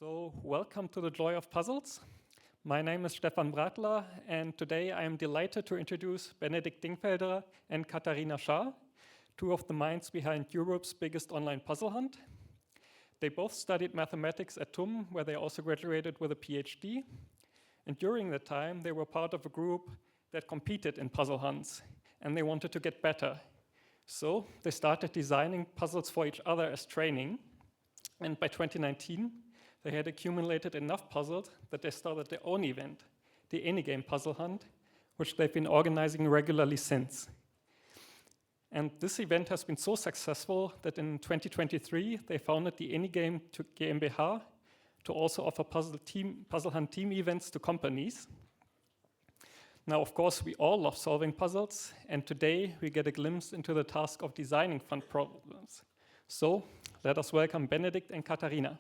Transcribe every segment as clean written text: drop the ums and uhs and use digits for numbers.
So, welcome to the Joy of Puzzles. My name is Stefan Bratler, and today I am delighted to introduce Benedict Dingfelder and Katharina Schaar, two of the minds behind Europe's biggest online puzzle hunt. They both studied mathematics at TUM, where they also graduated with a PhD. And during that time, they were part of a group that competed in puzzle hunts, and they wanted to get better. So they started designing puzzles for each other as training. And by 2019, they had accumulated enough puzzles that they started their own event, the Enigame puzzle hunt, which they've been organizing regularly since. And this event has been so successful that in 2023, they founded the Enigame GmbH to also offer puzzle hunt team events to companies. Now, of course, we all love solving puzzles, and today we get a glimpse into the task of designing fun problems. So, let us welcome Benedict and Katharina.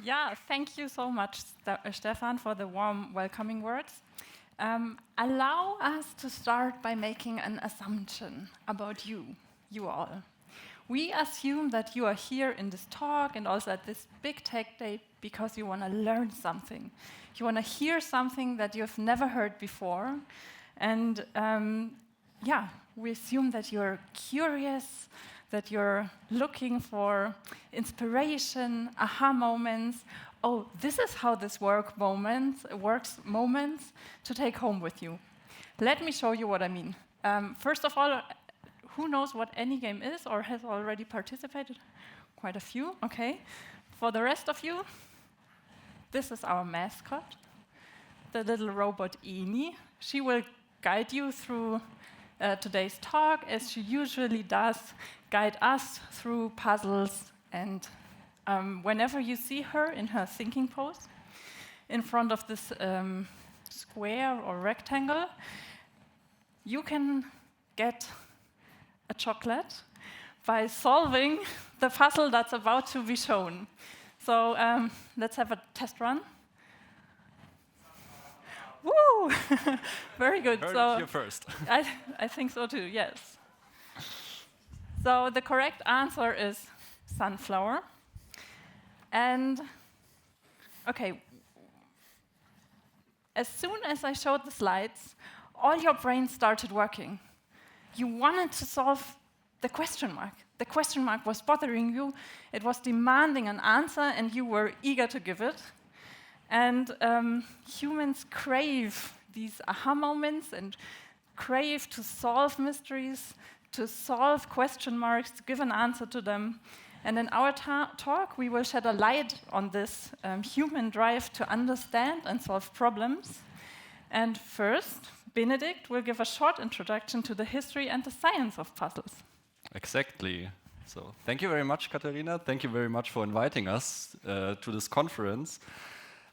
Yeah, thank you so much, Stefan, for the warm welcoming words. Allow us to start by making an assumption about you all. We assume that you are here in this talk and also at this big tech day because you want to learn something. You want to hear something that you've never heard before. And we assume that you're curious, that you're looking for inspiration, aha moments. Oh, this is how this works moments to take home with you. Let me show you what I mean. First of all, who knows what enigame is or has already participated? Quite a few, okay. For the rest of you, this is our mascot, the little robot Eni. She will guide you through today's talk, as she usually does, guide us through puzzles. And whenever you see her in her thinking pose, in front of this square or rectangle, you can get a chocolate by solving the puzzle that's about to be shown. So let's have a test run. Woo! Very good. Heard so it here first. I think so too, yes. So the correct answer is sunflower. And, okay, as soon as I showed the slides, all your brains started working. You wanted to solve the question mark. The question mark was bothering you. It was demanding an answer, and you were eager to give it. And humans crave these aha moments and crave to solve mysteries, to solve question marks, to give an answer to them. And in our talk, we will shed a light on this human drive to understand and solve problems. And first, Benedict will give a short introduction to the history and the science of puzzles. Exactly. So thank you very much, Katharina. Thank you very much for inviting us to this conference.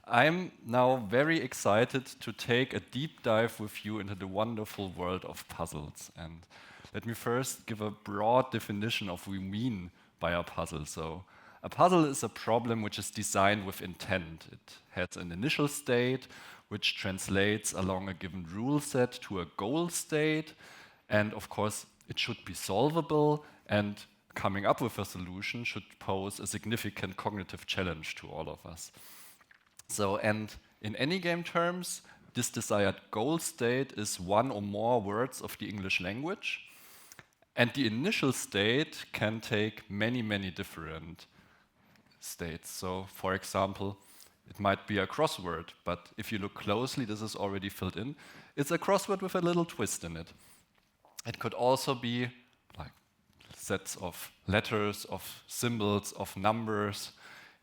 I'm now very excited to take a deep dive with you into the wonderful world of puzzles. And let me first give a broad definition of what we mean by a puzzle. So a puzzle is a problem which is designed with intent. It has an initial state, which translates along a given rule set to a goal state. And of course, it should be solvable, and coming up with a solution should pose a significant cognitive challenge to all of us. So, and in enigame terms, this desired goal state is one or more words of the English language. And the initial state can take many, many different states. So, for example, it might be a crossword, but if you look closely, this is already filled in. It's a crossword with a little twist in it. It could also be like sets of letters, of symbols, of numbers.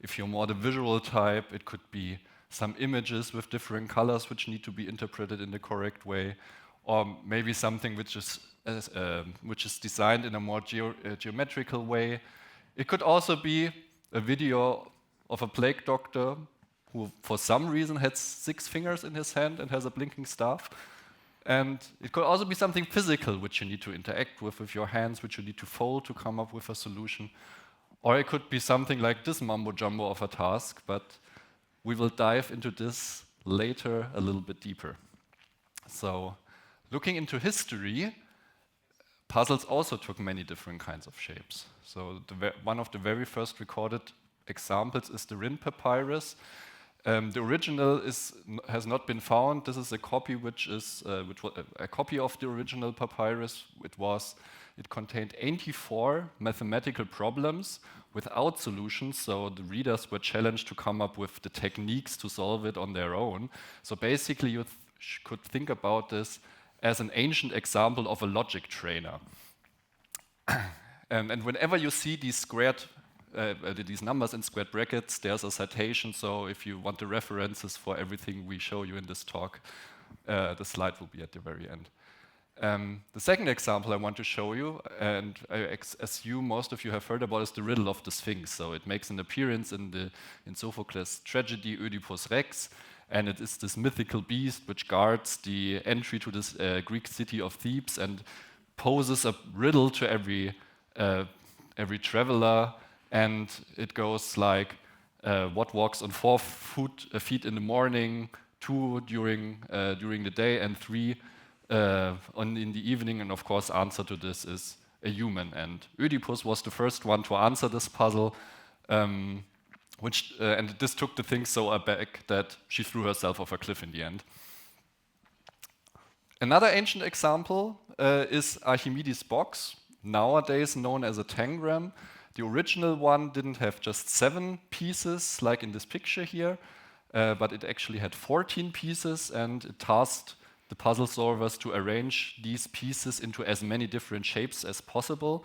If you're more the visual type, it could be some images with different colors which need to be interpreted in the correct way, or maybe something which is designed in a more geometrical way. It could also be a video of a plague doctor who, for some reason, has 6 fingers in his hand and has a blinking staff. And it could also be something physical which you need to interact with your hands, which you need to fold to come up with a solution. Or it could be something like this mumbo-jumbo of a task, but we will dive into this later a little bit deeper. So, looking into history, puzzles also took many different kinds of shapes. So one of the very first recorded examples is the Rin papyrus. The original has not been found. This is a copy which was a copy of the original papyrus. It contained 84 mathematical problems without solutions, so the readers were challenged to come up with the techniques to solve it on their own. So basically you could think about this as an ancient example of a logic trainer. And whenever you see these numbers in squared brackets, there's a citation, so if you want the references for everything we show you in this talk, the slide will be at the very end. The second example I want to show you, and I assume most of you have heard about, is the riddle of the Sphinx. So it makes an appearance in Sophocles' tragedy Oedipus Rex, and it is this mythical beast which guards the entry to this Greek city of Thebes and poses a riddle to every traveler, and it goes like, what walks on 4 feet in the morning, 2 during the day, and 3 in the evening, and of course answer to this is a human. And Oedipus was the first one to answer this puzzle, and this took the thing so aback that she threw herself off a cliff in the end. Another ancient example is Archimedes' box, nowadays known as a tangram. The original one didn't have just 7 pieces like in this picture here, but it actually had 14 pieces, and it tasked the puzzle solvers to arrange these pieces into as many different shapes as possible.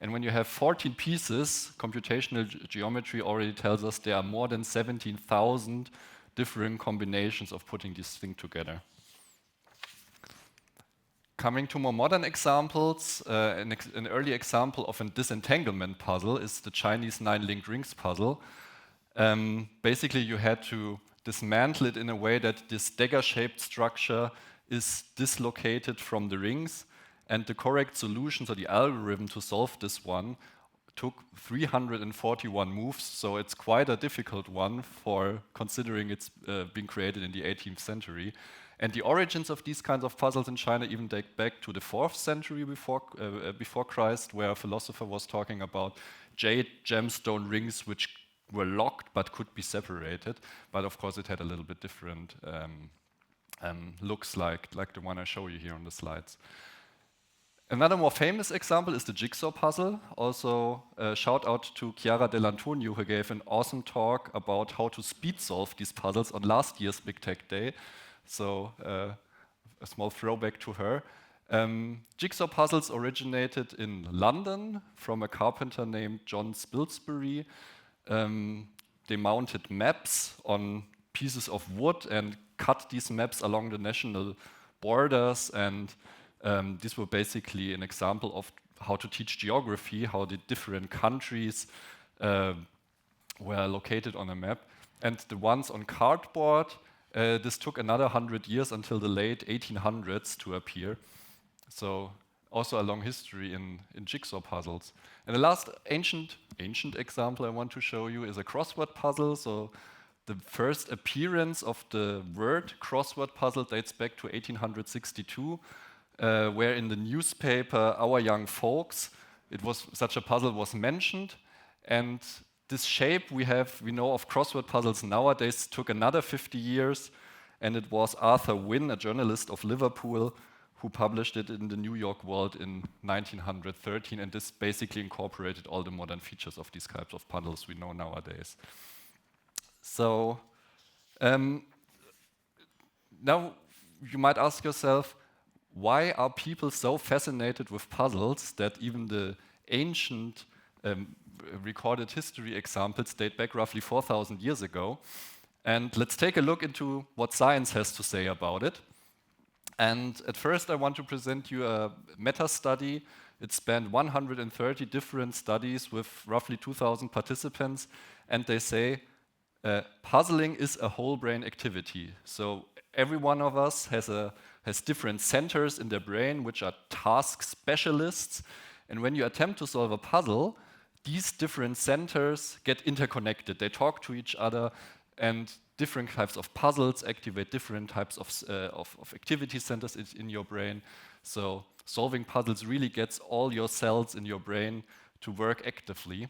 And when you have 14 pieces, computational geometry already tells us there are more than 17,000 different combinations of putting this thing together. Coming to more modern examples, an early example of a disentanglement puzzle is the Chinese 9-linked rings puzzle. Basically, you had to dismantle it in a way that this dagger-shaped structure is dislocated from the rings, and the correct solution, so the algorithm to solve this one, took 341 moves, so it's quite a difficult one for considering it's been created in the 18th century. And the origins of these kinds of puzzles in China even date back to the 4th century before Christ, where a philosopher was talking about jade gemstone rings which were locked but could be separated. But of course it had a little bit different looks like the one I show you here on the slides. Another more famous example is the jigsaw puzzle. Also, shout out to Chiara Dell'Antonio, who gave an awesome talk about how to speed solve these puzzles on last year's Big Tech Day. So, a small throwback to her. Jigsaw puzzles originated in London from a carpenter named John Spilsbury. They mounted maps on pieces of wood and cut these maps along the national borders, and these were basically an example of how to teach geography, how the different countries were located on a map. And the ones on cardboard, this took another 100 years until the late 1800s to appear. So also a long history in jigsaw puzzles. And the last ancient example I want to show you is a crossword puzzle. So the first appearance of the word crossword puzzle dates back to 1862, where in the newspaper Our Young Folks, such a puzzle was mentioned. And this shape we know of crossword puzzles nowadays took another 50 years, and it was Arthur Wynne, a journalist of Liverpool, who published it in the New York World in 1913, and this basically incorporated all the modern features of these types of puzzles we know nowadays. So now you might ask yourself, why are people so fascinated with puzzles that even the ancient recorded history examples date back roughly 4,000 years ago? And let's take a look into what science has to say about it. And at first I want to present you a meta-study. It spanned 130 different studies with roughly 2,000 participants, and they say puzzling is a whole brain activity. So every one of us has different centers in their brain which are task specialists, and when you attempt to solve a puzzle, these different centers get interconnected. They talk to each other, and different types of puzzles, activate different types of activity centers in your brain. So solving puzzles really gets all your cells in your brain to work actively.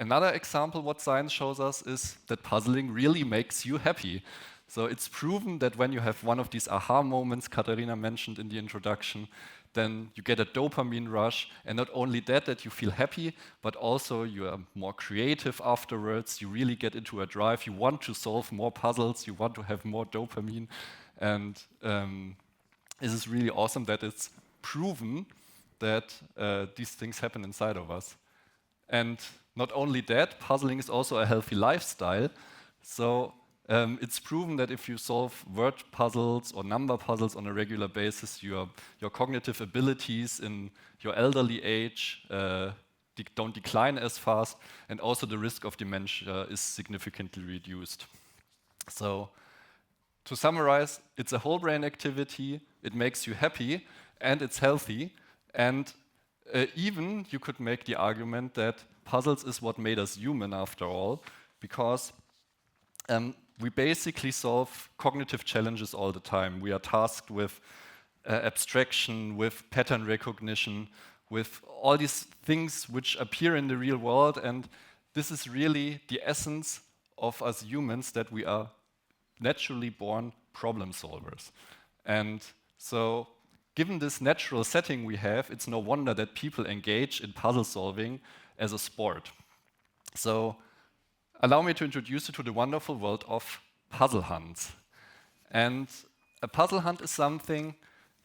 Another example what science shows us is that puzzling really makes you happy. So it's proven that when you have one of these aha moments Katharina mentioned in the introduction, then you get a dopamine rush, and not only that you feel happy, but also you are more creative afterwards. You really get into a drive. You want to solve more puzzles. You want to have more dopamine, and this is really awesome that it's proven that these things happen inside of us. And not only that, puzzling is also a healthy lifestyle. So it's proven that if you solve word puzzles or number puzzles on a regular basis, your cognitive abilities in your elderly age don't decline as fast, and also the risk of dementia is significantly reduced. So to summarize, it's a whole brain activity, it makes you happy, and it's healthy. And even you could make the argument that puzzles is what made us human after all, because we basically solve cognitive challenges all the time. We are tasked with abstraction, with pattern recognition, with all these things which appear in the real world, and this is really the essence of us humans, that we are naturally born problem solvers. And so given this natural setting we have, it's no wonder that people engage in puzzle solving as a sport. So allow me to introduce you to the wonderful world of puzzle hunts. And a puzzle hunt is something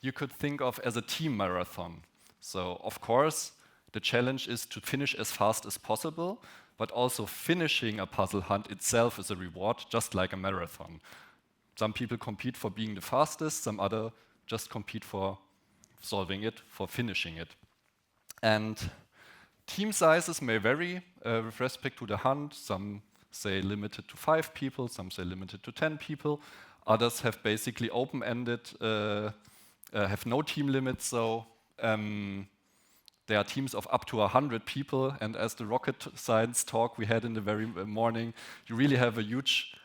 you could think of as a team marathon. So of course, the challenge is to finish as fast as possible, but also finishing a puzzle hunt itself is a reward, just like a marathon. Some people compete for being the fastest, some other just compete for solving it, for finishing it. And team sizes may vary with respect to the hunt. Some say limited to 5 people, some say limited to 10 people. Others have basically open-ended, have no team limits, so there are teams of up to 100 people, and as the rocket science talk we had in the very morning, you really have a huge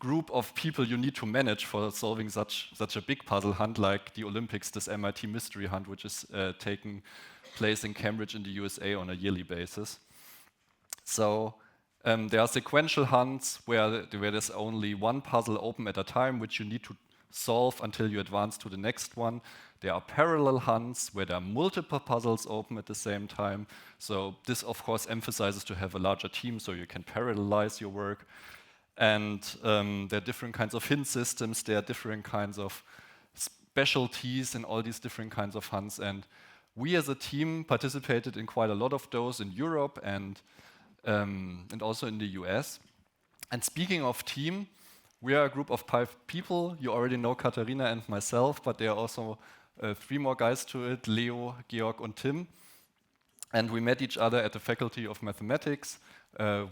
group of people you need to manage for solving such a big puzzle hunt like the Olympics, this MIT Mystery Hunt, which is taking place in Cambridge in the USA on a yearly basis. So there are sequential hunts where there's only one puzzle open at a time, which you need to solve until you advance to the next one. There are parallel hunts where there are multiple puzzles open at the same time. So this, of course, emphasizes to have a larger team so you can parallelize your work. And there are different kinds of hint systems. There are different kinds of specialties in all these different kinds of hunts. And we as a team participated in quite a lot of those in Europe and also in the US. And speaking of team, we are a group of 5 people. You already know Katharina and myself, but there are also 3 more guys to it, Leo, Georg, and Tim. And we met each other at the Faculty of Mathematics.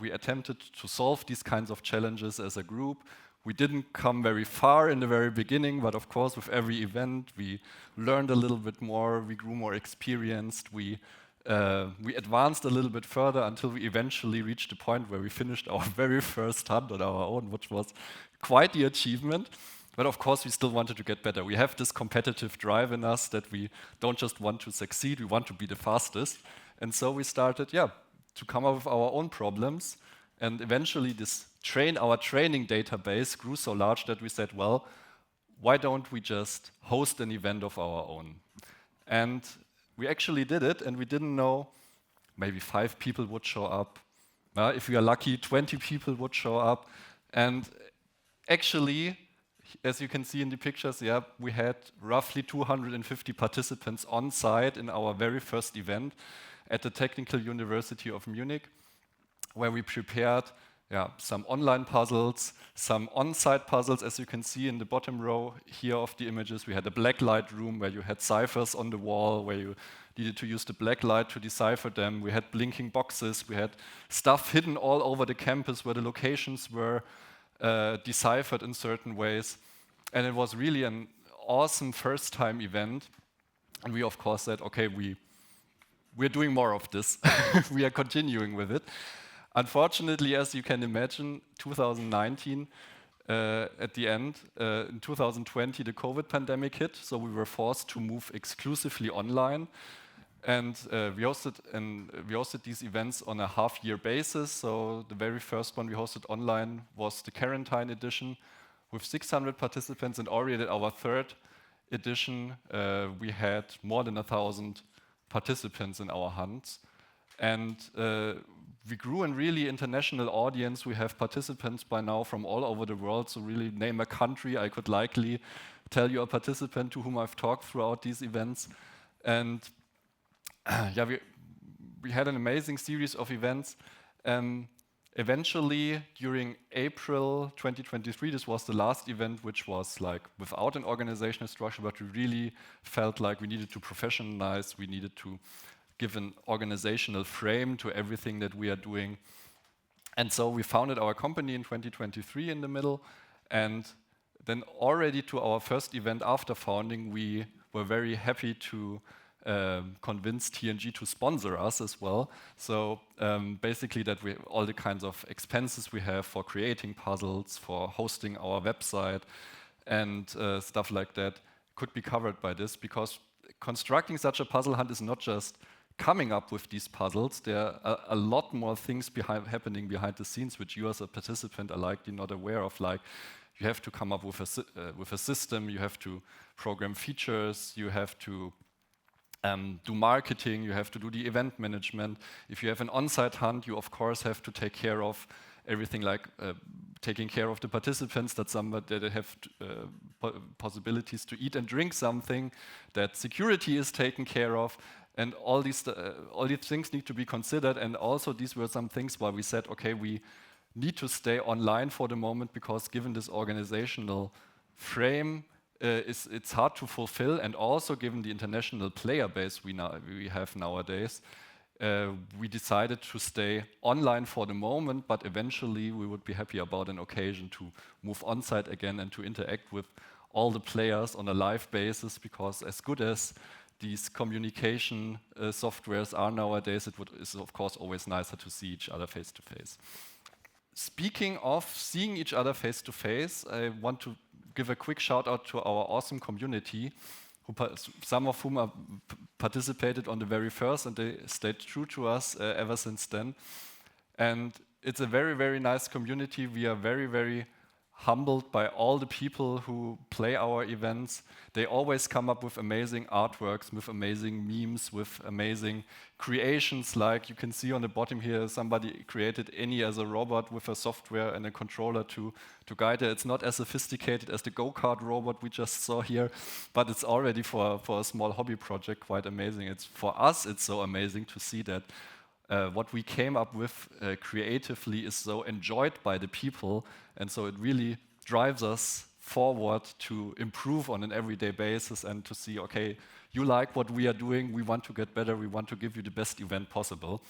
We attempted to solve these kinds of challenges as a group. We didn't come very far in the very beginning, but of course with every event we learned a little bit more, we grew more experienced, we advanced a little bit further until we eventually reached the point where we finished our very first hunt on our own, which was quite the achievement. But of course, we still wanted to get better. We have this competitive drive in us that we don't just want to succeed, we want to be the fastest. And so we started, to come up with our own problems. And eventually our training database grew so large that we said, well, why don't we just host an event of our own? And we actually did it, and we didn't know, maybe 5 people would show up. If we are lucky, 20 people would show up. And actually, as you can see in the pictures, we had roughly 250 participants on site in our very first event at the Technical University of Munich, where we prepared some online puzzles, some on-site puzzles, as you can see in the bottom row here of the images. We had a blacklight room where you had ciphers on the wall, where you needed to use the blacklight to decipher them. We had blinking boxes. We had stuff hidden all over the campus where the locations were deciphered in certain ways. And it was really an awesome first-time event. And we, of course, said, okay, we're doing more of this. We are continuing with it. Unfortunately, as you can imagine, 2019, at the end, in 2020, the COVID pandemic hit, so we were forced to move exclusively online. And we hosted these events on a half-year basis. So the very first one we hosted online was the quarantine edition with 600 participants, and already at our third edition, we had more than 1,000 participants in our hands. And we grew in really international audience. We have participants by now from all over the world. So really name a country, I could likely tell you a participant to whom I've talked throughout these events. And yeah, we had an amazing series of events. Eventually, during April 2023, this was the last event, which was like without an organizational structure, but we really felt like we needed to professionalize, we needed to give an organizational frame to everything that we are doing. And so we founded our company in 2023 in the middle, and then already to our first event after founding, we were very happy to convince TNG to sponsor us as well. So basically that all the kinds of expenses we have for creating puzzles, for hosting our website, and stuff like that could be covered by this, because constructing such a puzzle hunt is not just coming up with these puzzles. There are a lot more things happening behind the scenes, which you as a participant are likely not aware of. Like, you have to come up with a system, you have to program features, you have to do marketing, you have to do the event management. If you have an on-site hunt, you of course have to take care of everything, like taking care of the participants, that they have possibilities to eat and drink something, that security is taken care of, and all these things need to be considered. And also these were some things why we said, okay, we need to stay online for the moment, because given this organizational frame, it's hard to fulfill, and also given the international player base we have nowadays, we decided to stay online for the moment, but eventually we would be happy about an occasion to move on-site again and to interact with all the players on a live basis, because as good as these communication softwares are nowadays, it's of course always nicer to see each other face to face. Speaking of seeing each other face to face, I want to give a quick shout out to our awesome community, some of whom have participated on the very first, and they stayed true to us ever since then. And it's a very, very nice community. We are very, very humbled by all the people who play our events. They always come up with amazing artworks, with amazing memes, with amazing creations. Like you can see on the bottom here, somebody created Annie as a robot with a software and a controller to guide her. It's not as sophisticated as the go-kart robot we just saw here, but it's already for a small hobby project quite amazing. For us, it's so amazing to see that what we came up with creatively is so enjoyed by the people, and so it really drives us forward to improve on an everyday basis and to see, okay, you like what we are doing, we want to get better, we want to give you the best event possible.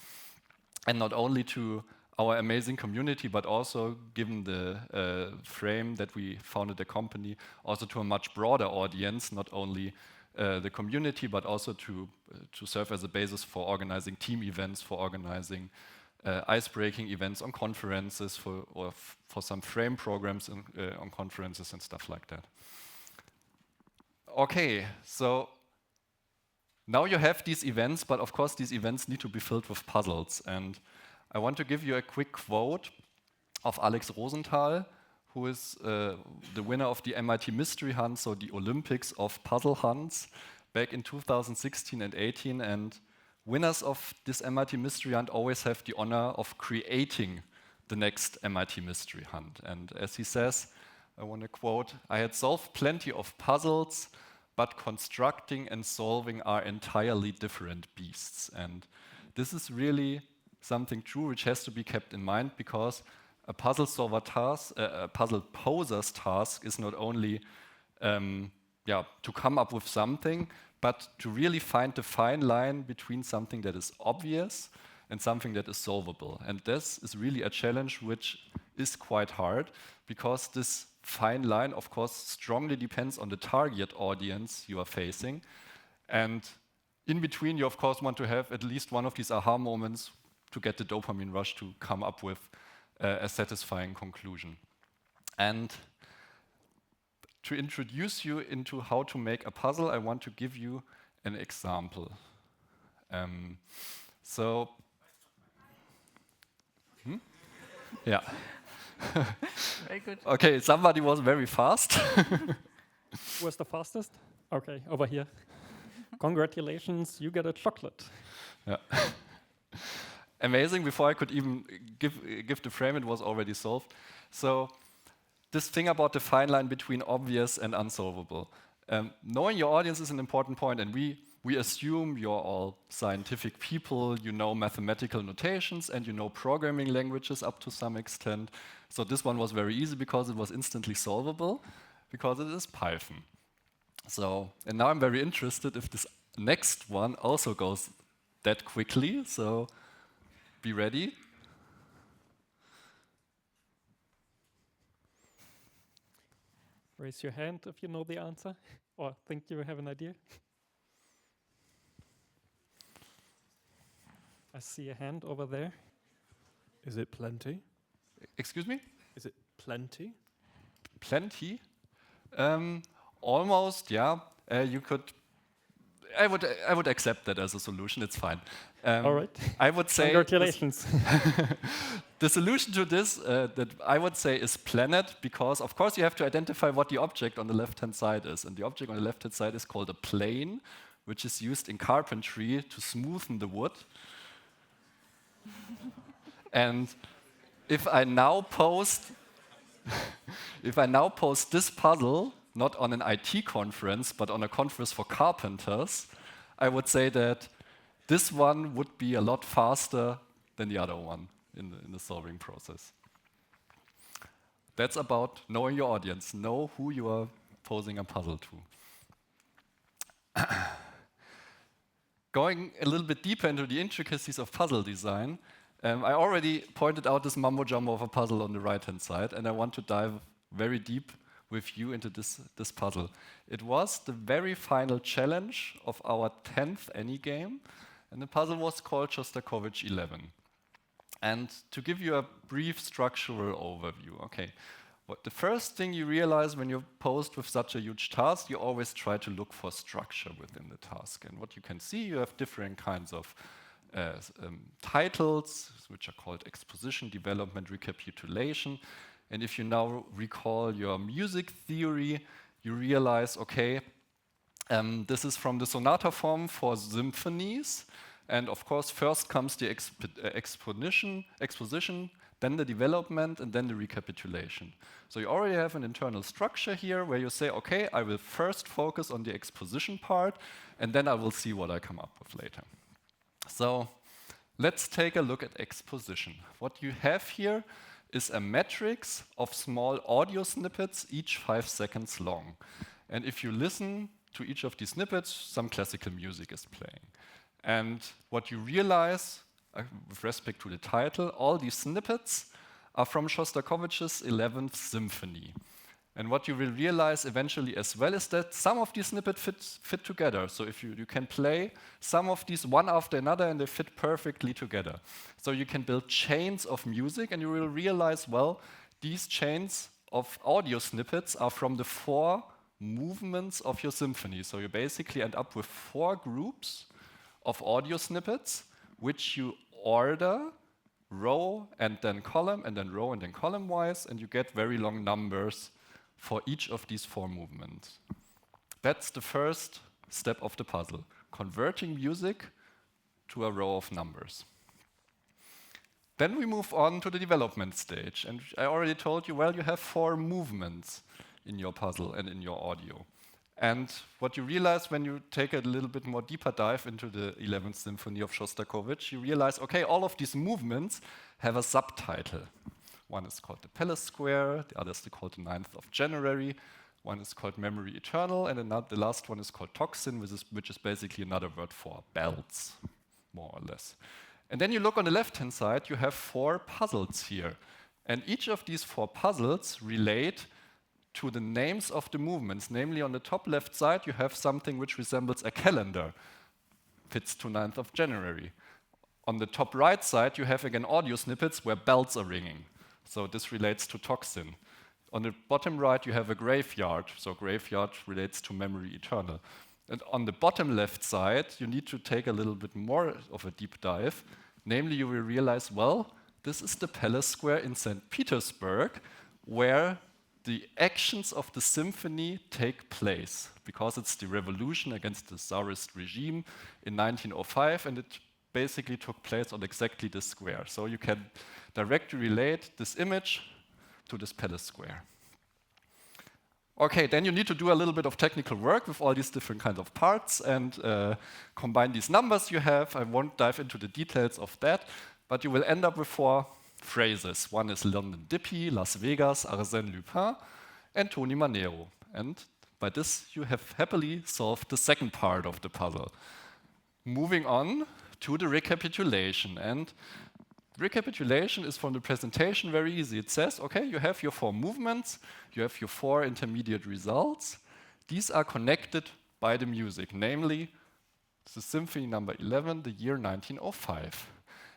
And not only to our amazing community, but also, given the frame that we founded the company, also to a much broader audience, not only the community, but also to serve as a basis for organizing team events, for organizing ice-breaking events on conferences, for some frame programs on conferences and stuff like that. Okay, so now you have these events, but of course these events need to be filled with puzzles. And I want to give you a quick quote of Alex Rosenthal, who is the winner of the MIT Mystery Hunt, so the Olympics of puzzle hunts, back in 2016 and 18. And winners of this MIT Mystery Hunt always have the honor of creating the next MIT Mystery Hunt. And as he says, I want to quote, "I had solved plenty of puzzles, but constructing and solving are entirely different beasts." And this is really something true which has to be kept in mind, because a puzzle solver task, a puzzle poser's task is not only to come up with something, but to really find the fine line between something that is obvious and something that is solvable. And this is really a challenge which is quite hard, because this fine line, of course, strongly depends on the target audience you are facing. And in between, you, of course, want to have at least one of these aha moments to get the dopamine rush to come up with a satisfying conclusion. And to introduce you into how to make a puzzle, I want to give you an example. Yeah. Very good. Okay, somebody was very fast. Who was the fastest? Okay, over here. Congratulations, you get a chocolate. Yeah. Amazing, before I could even give the frame, it was already solved. So this thing about the fine line between obvious and unsolvable. Knowing your audience is an important point, and we assume you're all scientific people, you know mathematical notations, and you know programming languages up to some extent. So this one was very easy because it was instantly solvable, because it is Python. So, and now I'm very interested if this next one also goes that quickly, so be ready. Raise your hand if you know the answer or think you have an idea. I see a hand over there. Is it plenty? Excuse me? Is it plenty? Plenty? Almost, yeah. You could. I would accept that as a solution. It's fine. All right. I would say congratulations. the solution to this that I would say is planet, because of course you have to identify what the object on the left-hand side is, and the object on the left-hand side is called a plane, which is used in carpentry to smoothen the wood. And if I now post this puzzle, not on an IT conference, but on a conference for carpenters, I would say that this one would be a lot faster than the other one in the solving process. That's about knowing your audience. Know who you are posing a puzzle to. Going a little bit deeper into the intricacies of puzzle design, I already pointed out this mumbo jumbo of a puzzle on the right-hand side, and I want to dive very deep with you into this puzzle. It was the very final challenge of our 10th enigame, and the puzzle was called Shostakovich 11. And to give you a brief structural overview, okay, the first thing you realize when you're posed with such a huge task, you always try to look for structure within the task. And what you can see, you have different kinds of titles, which are called exposition, development, recapitulation. And if you now recall your music theory, you realize, okay, this is from the sonata form for symphonies. And of course, first comes the exposition, then the development, and then the recapitulation. So you already have an internal structure here where you say, okay, I will first focus on the exposition part, and then I will see what I come up with later. So let's take a look at exposition. What you have here is a matrix of small audio snippets, each 5 seconds long. And if you listen to each of these snippets, some classical music is playing. And what you realize, with respect to the title, all these snippets are from Shostakovich's 11th Symphony. And what you will realize eventually as well is that some of these snippets fit together. So if you can play some of these one after another and they fit perfectly together. So you can build chains of music and you will realize, well, these chains of audio snippets are from the 4 movements of your symphony. So you basically end up with 4 groups of audio snippets, which you order row and then column, and then row and then column wise, and you get very long numbers for each of these 4 movements. That's the first step of the puzzle, converting music to a row of numbers. Then we move on to the development stage, and I already told you, well, you have 4 movements in your puzzle and in your audio. And what you realize when you take a little bit more deeper dive into the 11th Symphony of Shostakovich, you realize, okay, all of these movements have a subtitle. One is called the Palace Square, the other is called the 9th of January, one is called Memory Eternal, and the last one is called Toxin, which is basically another word for bells, more or less. And then you look on the left-hand side, you have 4 puzzles here. And each of these 4 puzzles relate to the names of the movements. Namely, on the top left side, you have something which resembles a calendar, fits to 9th of January. On the top right side, you have again audio snippets where bells are ringing. So this relates to toxin. On the bottom right, you have a graveyard. So graveyard relates to memory eternal. And on the bottom left side, you need to take a little bit more of a deep dive. Namely, you will realize, well, this is the Palace Square in St. Petersburg, where the actions of the symphony take place, because it's the revolution against the Tsarist regime in 1905, and it basically took place on exactly this square. So you can directly relate this image to this Palace Square. Okay, then you need to do a little bit of technical work with all these different kinds of parts and combine these numbers you have. I won't dive into the details of that, but you will end up with 4 phrases. One is London Dippy, Las Vegas, Arsène Lupin, and Tony Manero. And by this, you have happily solved the second part of the puzzle. Moving on to the recapitulation. And recapitulation is from the presentation very easy. It says, okay, you have your 4 movements, you have your 4 intermediate results. These are connected by the music, namely the Symphony number 11, the year 1905.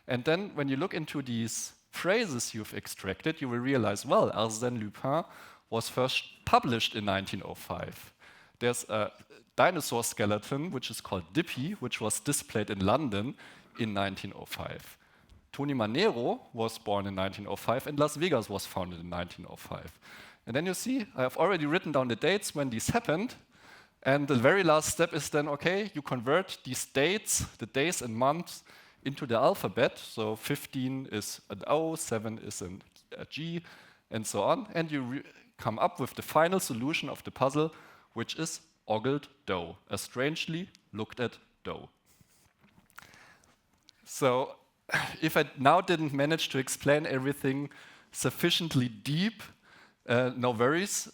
And then when you look into these phrases you've extracted, you will realize, well, Arsène Lupin was first published in 1905. There's a dinosaur skeleton, which is called Dippy, which was displayed in London in 1905. Tony Manero was born in 1905, and Las Vegas was founded in 1905. And then you see, I have already written down the dates when these happened, and the very last step is then, okay, you convert these dates, the days and months, into the alphabet. So 15 is an O, 7 is a G, and so on. And you come up with the final solution of the puzzle, which is ogled dough, a strangely looked at dough. So if I now didn't manage to explain everything sufficiently deep, no worries.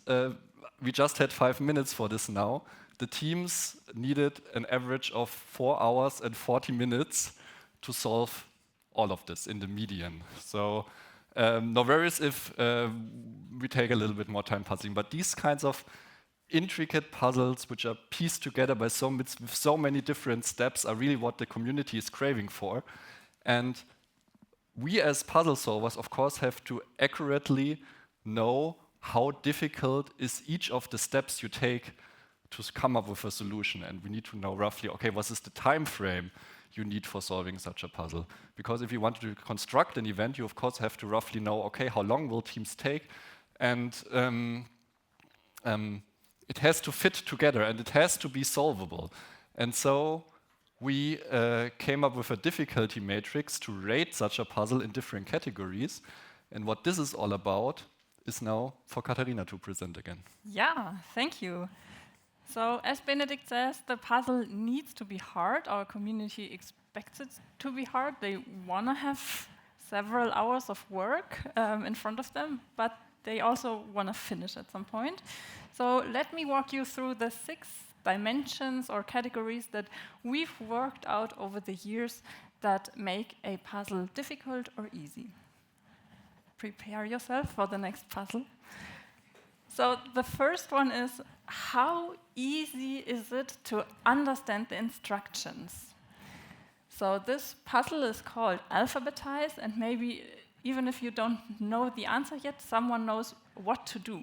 We just had 5 minutes for this now. The teams needed an average of 4 hours and 40 minutes to solve all of this in the median. So no worries if we take a little bit more time puzzling. But these kinds of intricate puzzles, which are pieced together by with so many different steps, are really what the community is craving for. And we as puzzle solvers, of course, have to accurately know how difficult is each of the steps you take to come up with a solution. And we need to know roughly, okay, what is the time frame you need for solving such a puzzle? Because if you want to construct an event, you of course have to roughly know, okay, how long will teams take? And it has to fit together, and it has to be solvable. And so we came up with a difficulty matrix to rate such a puzzle in different categories. And what this is all about is now for Katharina to present again. Yeah, thank you. So as Benedict says, the puzzle needs to be hard. Our community expects it to be hard. They want to have several hours of work in front of them, but they also want to finish at some point. So let me walk you through the 6 dimensions or categories that we've worked out over the years that make a puzzle difficult or easy. Prepare yourself for the next puzzle. So the first one is, how easy is it to understand the instructions? So this puzzle is called alphabetized, and maybe even if you don't know the answer yet, someone knows what to do.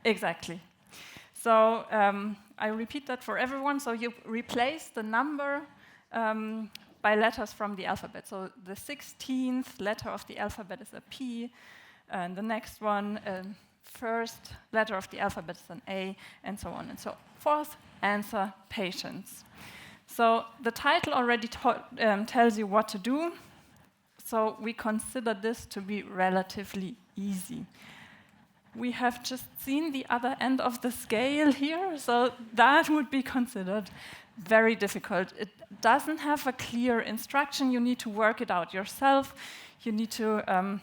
Exactly. So I repeat that for everyone. So you replace the number by letters from the alphabet. So the 16th letter of the alphabet is a P, and the next one, first letter of the alphabet is an A, and so on and so forth. Answer, patience. So the title already tells you what to do. So we consider this to be relatively easy. We have just seen the other end of the scale here, so that would be considered very difficult. It doesn't have a clear instruction. You need to work it out yourself. You need to,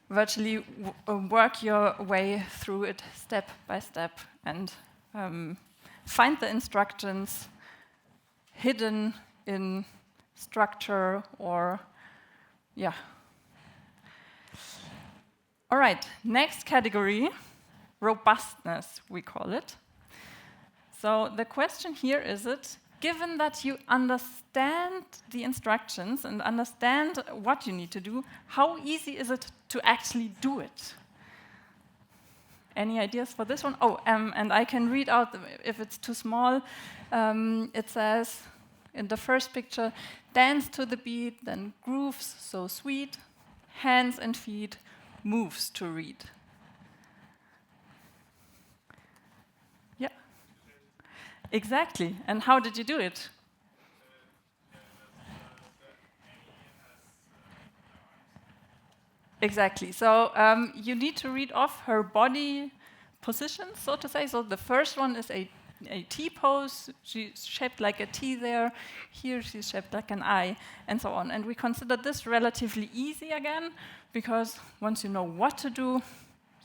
virtually work your way through it step by step and find the instructions hidden in structure or, All right, next category, robustness, we call it. So the question here is given that you understand the instructions and understand what you need to do, how easy is it to actually do it? Any ideas for this one? Oh, and I can read out if it's too small. It says in the first picture, dance to the beat, then grooves so sweet, hands and feet, moves to read. Yeah. Exactly. And how did you do it? Exactly. So you need to read off her body positions, so to say. So the first one is a T pose. She's shaped like a T there. Here she's shaped like an I, and so on. And we consider this relatively easy again, because once you know what to do,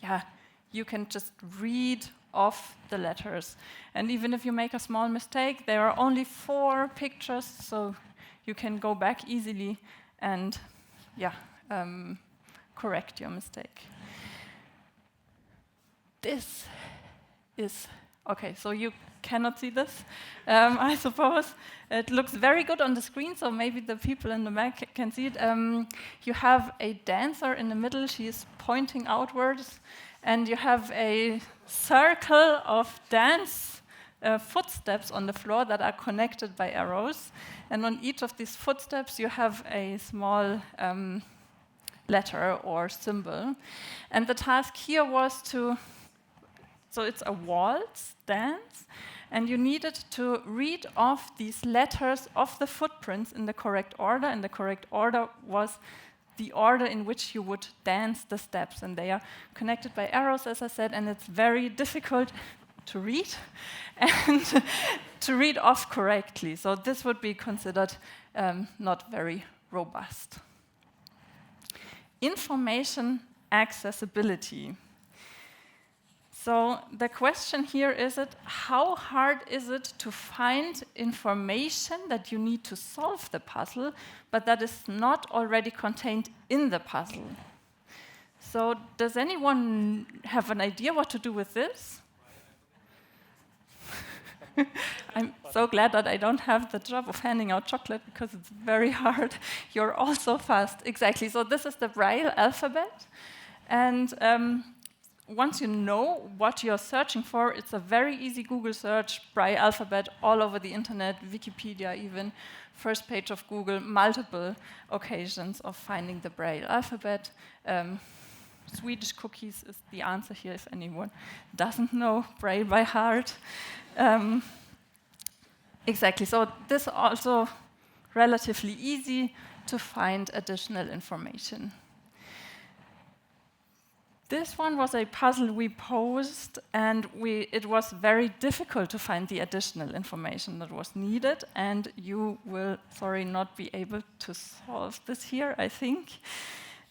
yeah, you can just read off the letters. And even if you make a small mistake, there are only 4 pictures, so you can go back easily and, yeah, correct your mistake. This is, okay, so you cannot see this, I suppose. It looks very good on the screen, so maybe the people in the back can see it. You have a dancer in the middle, she is pointing outwards, and you have a circle of dance footsteps on the floor that are connected by arrows. And on each of these footsteps, you have a small letter or symbol. And the task here was to, so it's a waltz dance, and you needed to read off these letters of the footprints in the correct order, and the correct order was the order in which you would dance the steps, and they are connected by arrows, as I said, and it's very difficult to read and to read off correctly. So this would be considered not very robust. Information accessibility. So the question here is how hard is it to find information that you need to solve the puzzle, but that is not already contained in the puzzle? So does anyone have an idea what to do with this? I'm so glad that I don't have the job of handing out chocolate because it's very hard. You're all so fast. Exactly. So this is the Braille alphabet. And once you know what you're searching for, it's a very easy Google search, Braille alphabet, all over the internet, Wikipedia even, first page of Google, multiple occasions of finding the Braille alphabet. Swedish cookies is the answer here if anyone doesn't know Braille by heart. Exactly, so this is also relatively easy to find additional information. This one was a puzzle we posed, and it was very difficult to find the additional information that was needed, and you will, sorry, not be able to solve this here, I think.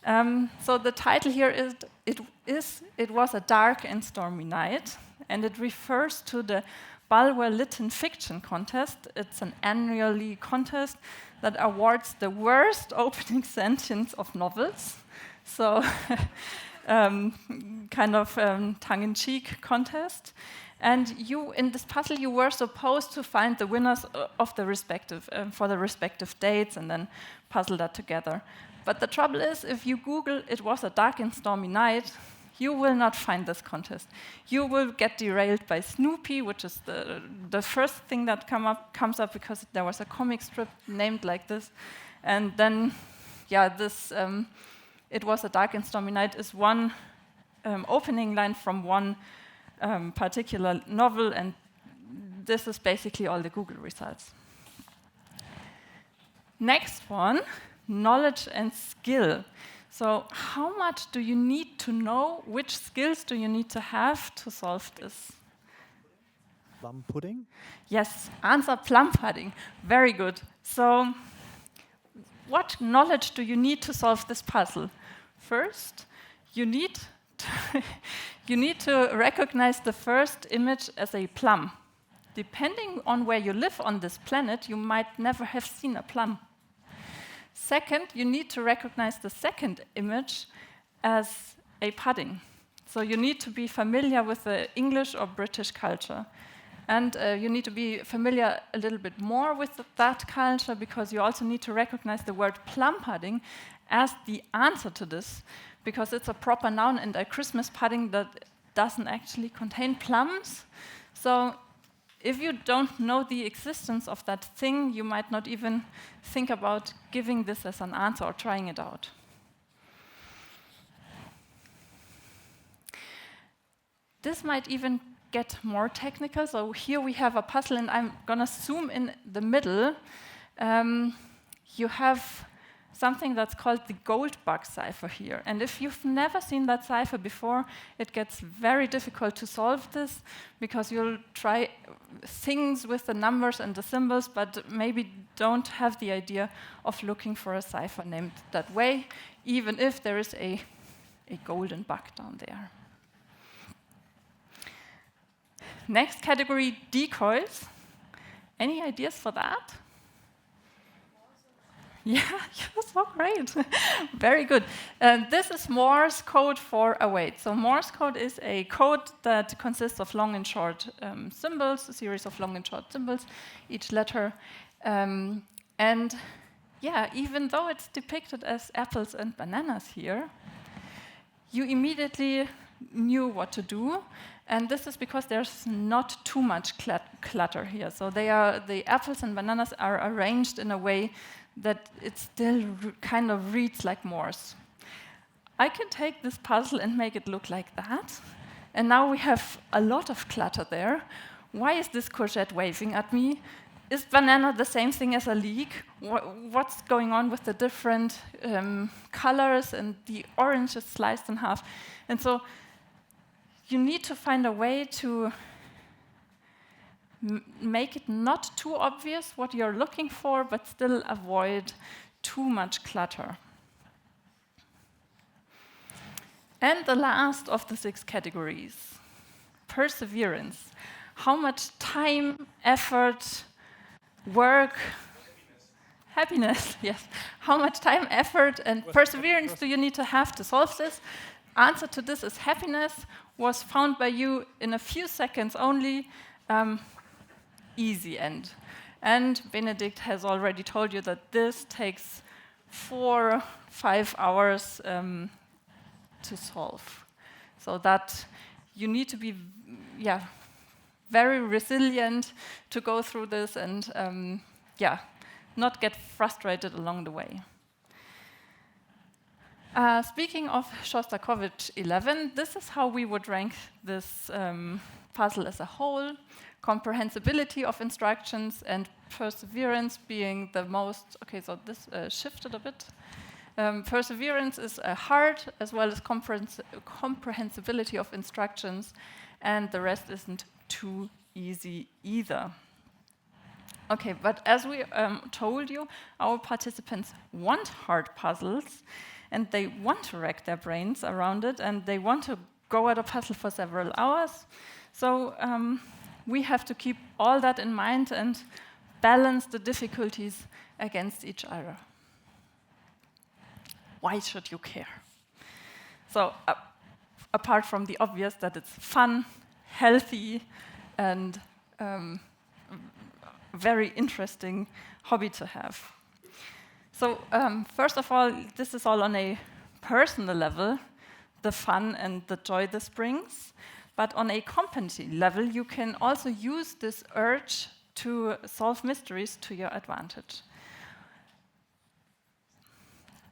So the title here is, it was a dark and stormy night, and it refers to the Bulwer Lytton Fiction Contest. It's an annually contest that awards the worst opening sentence of novels. So, kind of tongue-in-cheek contest. And you, in this puzzle, you were supposed to find the winners of the respective, for the respective dates, and then puzzle that together. But the trouble is, if you Google "it was a dark and stormy night," you will not find this contest. You will get derailed by Snoopy, which is the first thing that comes up because there was a comic strip named like this. And then, yeah, this "it was a dark and stormy night" is one opening line from one particular novel, and this is basically all the Google results. Next one, knowledge and skill. So how much do you need to know? Which skills do you need to have to solve this? Plum pudding? Yes, answer plum pudding. Very good. So what knowledge do you need to solve this puzzle? First, you need to recognize the first image as a plum. Depending on where you live on this planet, you might never have seen a plum. Second, you need to recognize the second image as a pudding. So you need to be familiar with the English or British culture. And you need to be familiar a little bit more with that culture, because you also need to recognize the word plum pudding as the answer to this, because it's a proper noun, and a Christmas pudding that doesn't actually contain plums. So if you don't know the existence of that thing, you might not even think about giving this as an answer or trying it out. This might even get more technical. So here we have a puzzle, and I'm gonna zoom in the middle. You have something that's called the gold bug cipher here. And if you've never seen that cipher before, it gets very difficult to solve this, because you'll try things with the numbers and the symbols, but maybe don't have the idea of looking for a cipher named that way, even if there is a golden bug down there. Next category, decoys. Any ideas for that? Yeah, so great. Very good. This is Morse code for await. So Morse code is a code that consists of long and short symbols, a series of long and short symbols, each letter. And yeah, even though it's depicted as apples and bananas here, you immediately knew what to do. And this is because there's not too much clutter here. So the apples and bananas are arranged in a way that it still kind of reads like Morse. I can take this puzzle and make it look like that. And now we have a lot of clutter there. Why is this courgette waving at me? Is banana the same thing as a leek? What's going on with the different colors? And the orange is sliced in half. And so you need to find a way to make it not too obvious what you're looking for, but still avoid too much clutter. And the last of the 6 categories, perseverance. How much time, effort, work, happiness, yes. How much time, effort, and perseverance do you need to have to solve this? Answer to this is happiness. Was found by you in a few seconds only. Easy end. And Benedict has already told you that this takes 4-5 hours to solve. So that you need to be very resilient to go through this, and not get frustrated along the way. Speaking of Shostakovich 11, this is how we would rank this puzzle as a whole. Comprehensibility of instructions and perseverance being the most... Okay, so this shifted a bit. Perseverance is hard, as well as comprehensibility of instructions, and the rest isn't too easy either. Okay, but as we told you, our participants want hard puzzles, and they want to rack their brains around it, and they want to go at a puzzle for several hours. So we have to keep all that in mind and balance the difficulties against each other. Why should you care? So apart from the obvious that it's fun, healthy, and very interesting hobby to have. So first of all, this is all on a personal level, the fun and the joy this brings. But on a company level, you can also use this urge to solve mysteries to your advantage.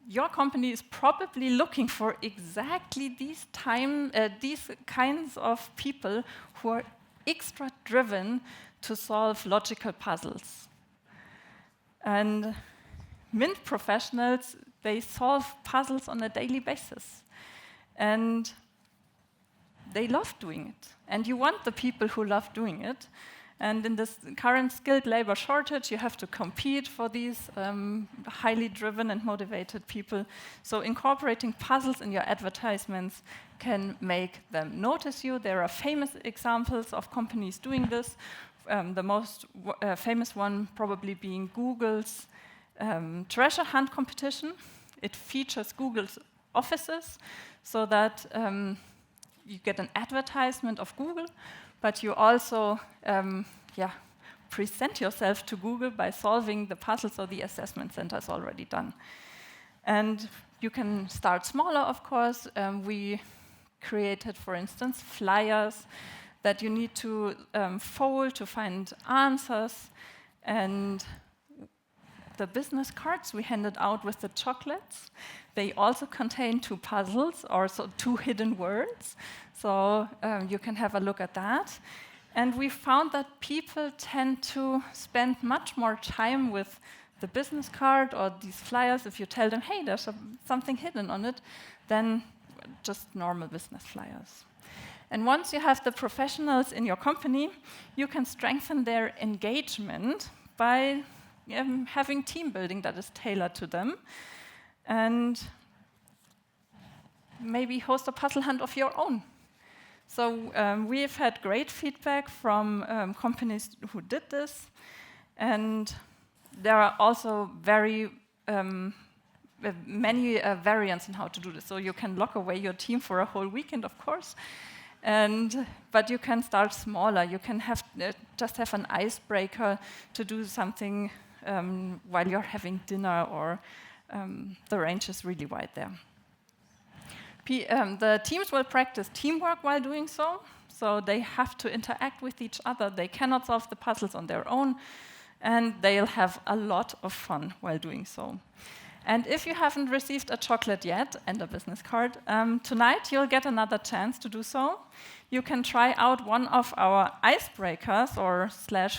Your company is probably looking for exactly these kinds of people who are extra driven to solve logical puzzles. And Mint professionals, they solve puzzles on a daily basis. And they love doing it. And you want the people who love doing it. And in this current skilled labor shortage, you have to compete for these highly driven and motivated people. So incorporating puzzles in your advertisements can make them notice you. There are famous examples of companies doing this. The most famous one probably being Google's treasure hunt competition. It features Google's offices so that you get an advertisement of Google, but you also present yourself to Google by solving the puzzle, so the assessment center is already done. And you can start smaller, of course. We created, for instance, flyers that you need to fold to find answers. And the business cards we handed out with the chocolates, they also contain 2 puzzles, or so 2 hidden words. So you can have a look at that. And we found that people tend to spend much more time with the business card or these flyers if you tell them, hey, there's something hidden on it, than just normal business flyers. And once you have the professionals in your company, you can strengthen their engagement by having team building that is tailored to them. And maybe host a puzzle hunt of your own. So we've had great feedback from companies who did this. And there are also very many variants in how to do this. So you can lock away your team for a whole weekend, of course. But you can start smaller. You can have just have an icebreaker to do something while you're having dinner, or the range is really wide there. The teams will practice teamwork while doing so. So they have to interact with each other. They cannot solve the puzzles on their own. And they'll have a lot of fun while doing so. And if you haven't received a chocolate yet and a business card, tonight you'll get another chance to do so. You can try out one of our icebreakers or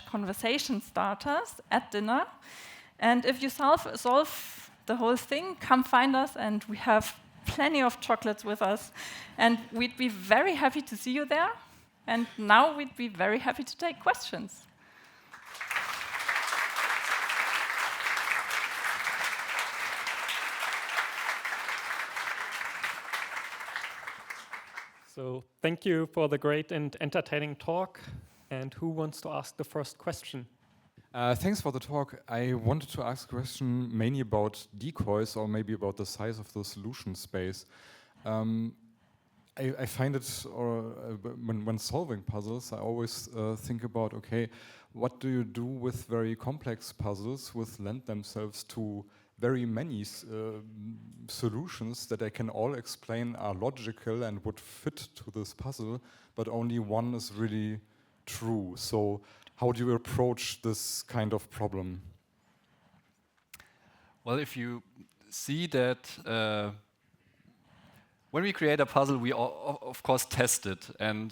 / conversation starters at dinner. And if you solve the whole thing, come find us, and we have plenty of chocolates with us. And we'd be very happy to see you there. And now we'd be very happy to take questions. So thank you for the great and entertaining talk. And who wants to ask the first question? Thanks for the talk. I wanted to ask a question mainly about decoys, or maybe about the size of the solution space. I find it, when solving puzzles, I always think about, okay, what do you do with very complex puzzles which lend themselves to very many solutions that I can all explain are logical and would fit to this puzzle, but only one is really true. So how do you approach this kind of problem? Well, if you see that when we create a puzzle, we of course test it. And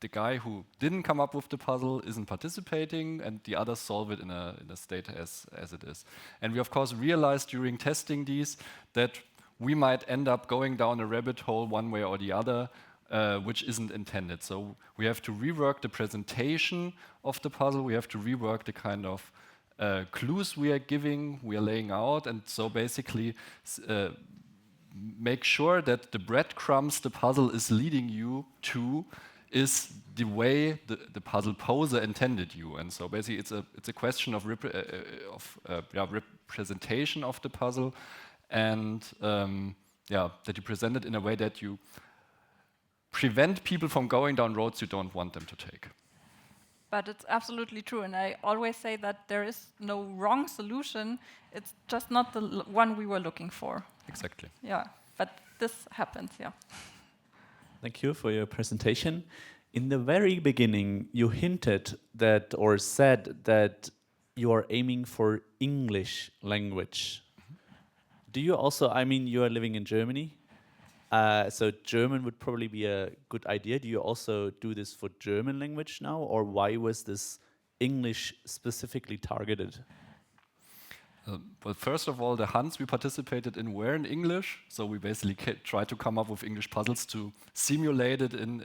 the guy who didn't come up with the puzzle isn't participating, and the others solve it in a state as it is. And we of course realized during testing these that we might end up going down a rabbit hole one way or the other, which isn't intended. So we have to rework the presentation of the puzzle. We have to rework the kind of clues we are giving, we are laying out, and so basically make sure that the breadcrumbs the puzzle is leading you to is the way the puzzle poser intended you. And so basically it's a question of representation of the puzzle, and that you present it in a way that you prevent people from going down roads you don't want them to take. But it's absolutely true, and I always say that there is no wrong solution. It's just not the one we were looking for. Exactly. Yeah, but this happens, yeah. Thank you for your presentation. In the very beginning, you hinted that, or said that you are aiming for English language. Do you also, I mean, you are living in Germany, so German would probably be a good idea. Do you also do this for German language now, or why was this English specifically targeted? Well, first of all, the hunts we participated in were in English, so we basically tried to come up with English puzzles to simulate it in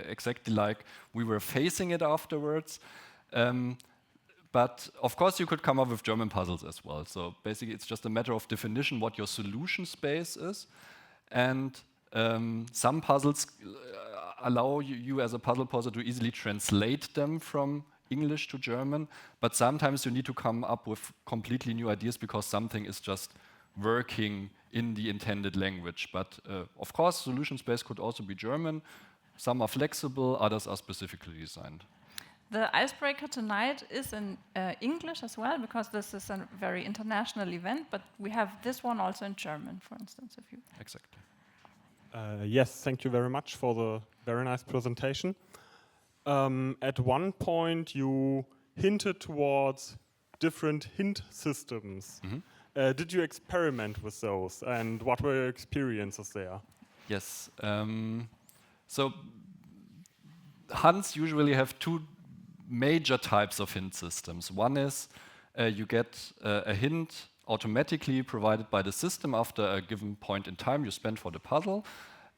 exactly like we were facing it afterwards. But of course, you could come up with German puzzles as well. So basically, it's just a matter of definition what your solution space is. And some puzzles allow you as a puzzle poser to easily translate them from English to German, but sometimes you need to come up with completely new ideas because something is just working in the intended language. But of course, solution space could also be German. Some are flexible, others are specifically designed. The icebreaker tonight is in English as well, because this is a very international event, but we have this one also in German, for instance, if you... Exactly. Yes, thank you very much for the very nice presentation. At one point, you hinted towards different hint systems. Did you experiment with those, and what were your experiences there? Yes. So hunts usually have two major types of hint systems. One is you get a hint automatically provided by the system after a given point in time you spend for the puzzle.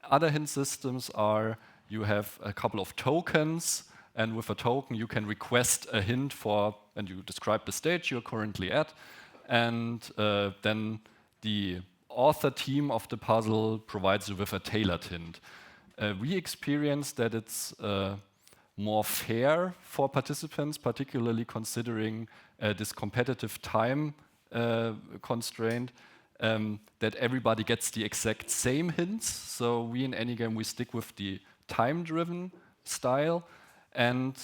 Other hint systems are you have a couple of tokens, and with a token you can request a hint for, and you describe the stage you're currently at, and then the author team of the puzzle provides you with a tailored hint. We experienced that it's more fair for participants, particularly considering this competitive time constraint, that everybody gets the exact same hints. So we in Enigame, we stick with the time-driven style. And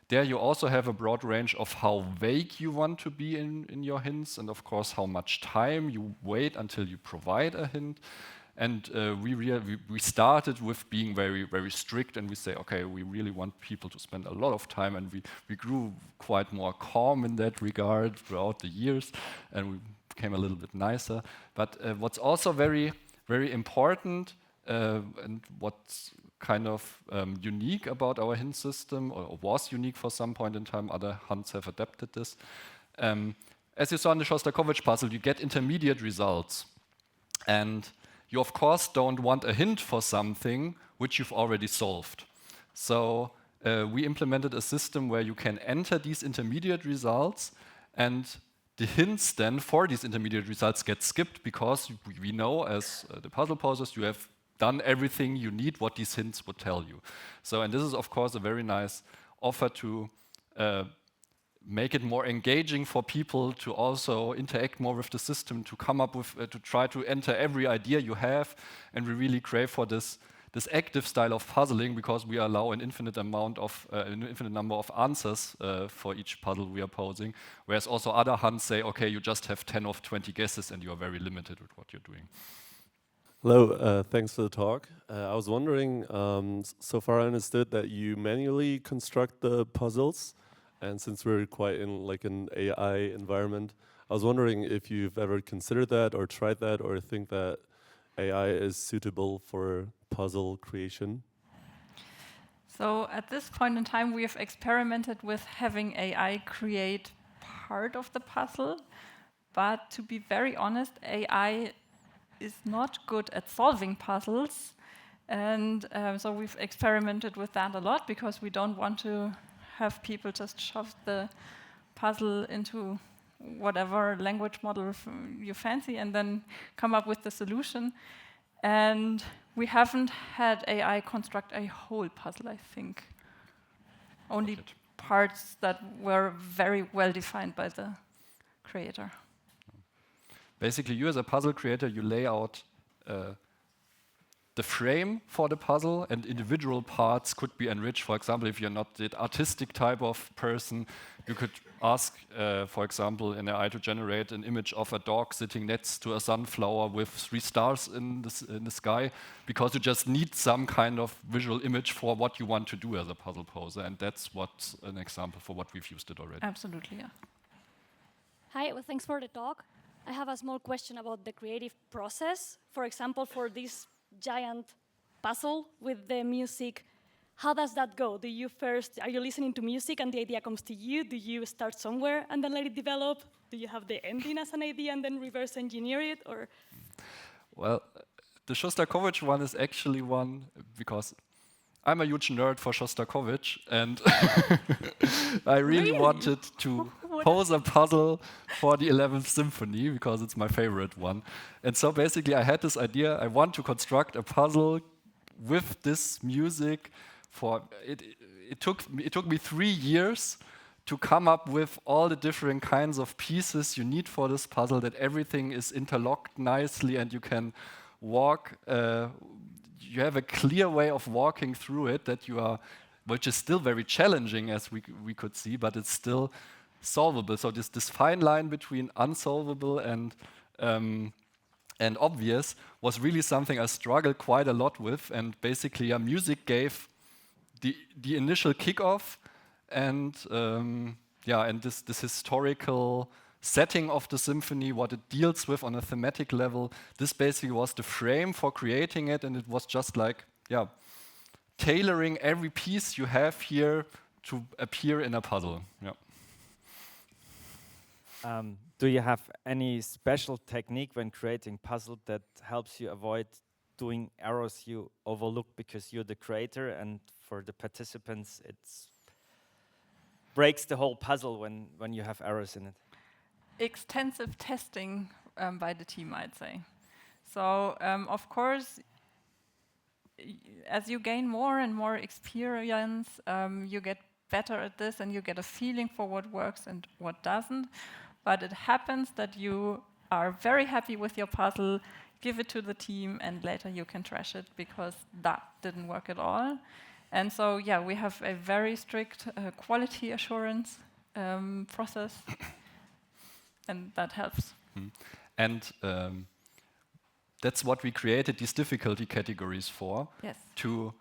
there you also have a broad range of how vague you want to be in your hints, and of course how much time you wait until you provide a hint. And we started with being very, very strict, and we say, okay, we really want people to spend a lot of time, and we grew quite more calm in that regard throughout the years, and we became a little bit nicer. But what's also very, very important, and what's kind of unique about our hint system, or was unique for some point in time, other hunts have adapted this. As you saw in the Shostakovich puzzle, you get intermediate results. And you, of course, don't want a hint for something which you've already solved. So we implemented a system where you can enter these intermediate results, and the hints then for these intermediate results get skipped because we know as the puzzle posers you have done everything you need what these hints would tell you. So, and this is, of course, a very nice offer to make it more engaging for people to also interact more with the system, to come up with, to try to enter every idea you have. And we really crave for this active style of puzzling, because we allow an infinite number of answers for each puzzle we are posing. Whereas also other hunts say, okay, you just have 10 or 20 guesses and you are very limited with what you're doing. Hello, thanks for the talk. I was wondering, so far I understood that you manually construct the puzzles. And since we're quite in like an AI environment, I was wondering if you've ever considered that or tried that, or think that AI is suitable for puzzle creation. So at this point in time, we have experimented with having AI create part of the puzzle. But to be very honest, AI is not good at solving puzzles. And so we've experimented with that a lot, because we don't want to have people just shove the puzzle into whatever language model you fancy and then come up with the solution. And we haven't had AI construct a whole puzzle, I think. Only parts that were very well defined by the creator. Basically, you as a puzzle creator, you lay out the frame for the puzzle, and individual parts could be enriched. For example, if you're not the artistic type of person, you could ask, for example, an AI to generate an image of a dog sitting next to a sunflower with 3 stars in the sky, because you just need some kind of visual image for what you want to do as a puzzle poser, and that's what's an example for what we've used it already. Absolutely, yeah. Hi, well, thanks for the talk. I have a small question about the creative process. For example, for this giant puzzle with the music, how does that go? Do you first, are you listening to music and the idea comes to you? Do you start somewhere and then let it develop? Do you have the ending as an idea and then reverse engineer it, or? Well, the Shostakovich one is actually one, because I'm a huge nerd for Shostakovich, and I really wanted to pose a puzzle for the 11th Symphony, because it's my favorite one. And so basically I had this idea, I want to construct a puzzle with this music. It took me 3 years to come up with all the different kinds of pieces you need for this puzzle, that everything is interlocked nicely and you can walk you have a clear way of walking through it that you are, which is still very challenging as we could see, but it's still solvable. So this fine line between unsolvable and obvious was really something I struggled quite a lot with, and basically music gave the initial kickoff, and and this historical setting of the symphony, what it deals with on a thematic level, this basically was the frame for creating it, and it was just like, tailoring every piece you have here to appear in a puzzle. Do you have any special technique when creating puzzle that helps you avoid doing errors you overlook because you're the creator, and for the participants it breaks the whole puzzle when you have errors in it? Extensive testing by the team, I'd say. So, of course, as you gain more and more experience, you get better at this and you get a feeling for what works and what doesn't. But it happens that you are very happy with your puzzle, give it to the team, and later you can trash it because that didn't work at all. And so, we have a very strict quality assurance process, and that helps. And that's what we created these difficulty categories for. Yes. To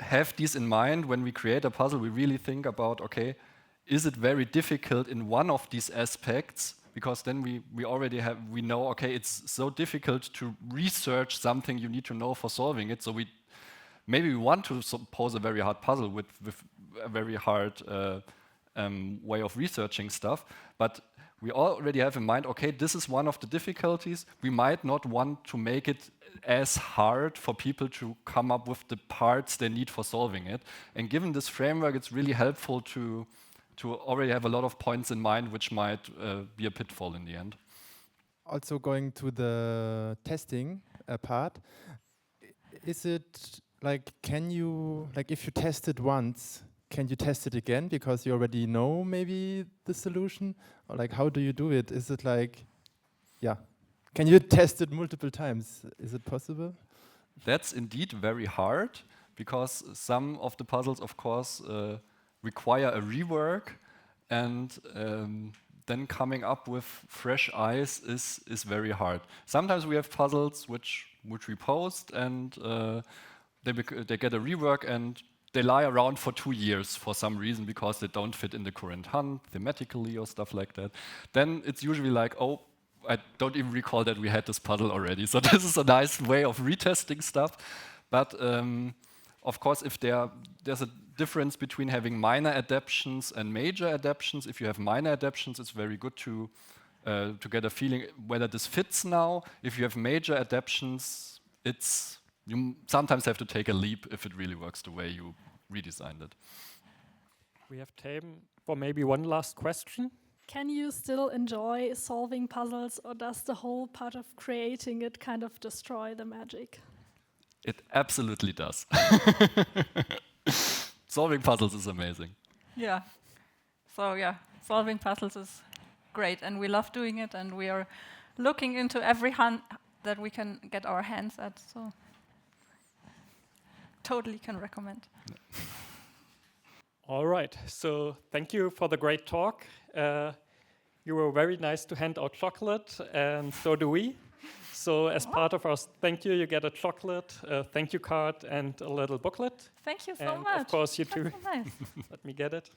have these in mind when we create a puzzle, we really think about, okay, is it very difficult in one of these aspects? Because then we know, okay, it's so difficult to research something you need to know for solving it. So maybe we want to pose a very hard puzzle with a very hard way of researching stuff, but we already have in mind, okay, this is one of the difficulties. We might not want to make it as hard for people to come up with the parts they need for solving it. And given this framework, it's really helpful to already have a lot of points in mind, which might be a pitfall in the end. Also going to the testing part, is it like, if you test it once, can you test it again because you already know maybe the solution? Or like, how do you do it? Is it like, can you test it multiple times? Is it possible? That's indeed very hard because some of the puzzles, of course, require a rework, and then coming up with fresh eyes is very hard. Sometimes we have puzzles which we post, and they get a rework, and they lie around for 2 years for some reason because they don't fit in the current hunt thematically or stuff like that. Then it's usually like, oh, I don't even recall that we had this puzzle already. So this is a nice way of retesting stuff. But of course, if there's a difference between having minor adaptions and major adaptions. If you have minor adaptions, it's very good to get a feeling whether this fits now. If you have major adaptions, you sometimes have to take a leap if it really works the way you redesigned it. We have time for maybe one last question. Can you still enjoy solving puzzles, or does the whole part of creating it kind of destroy the magic? It absolutely does. Solving puzzles is amazing. Yeah. So solving puzzles is great, and we love doing it, and we are looking into every hunt that we can get our hands at. So totally can recommend. All right. So thank you for the great talk. You were very nice to hand out chocolate, and so do we. So as part of our thank you, you get a chocolate, a thank you card, and a little booklet. Thank you so and much. Of course, you too. That's so nice. Let me get it.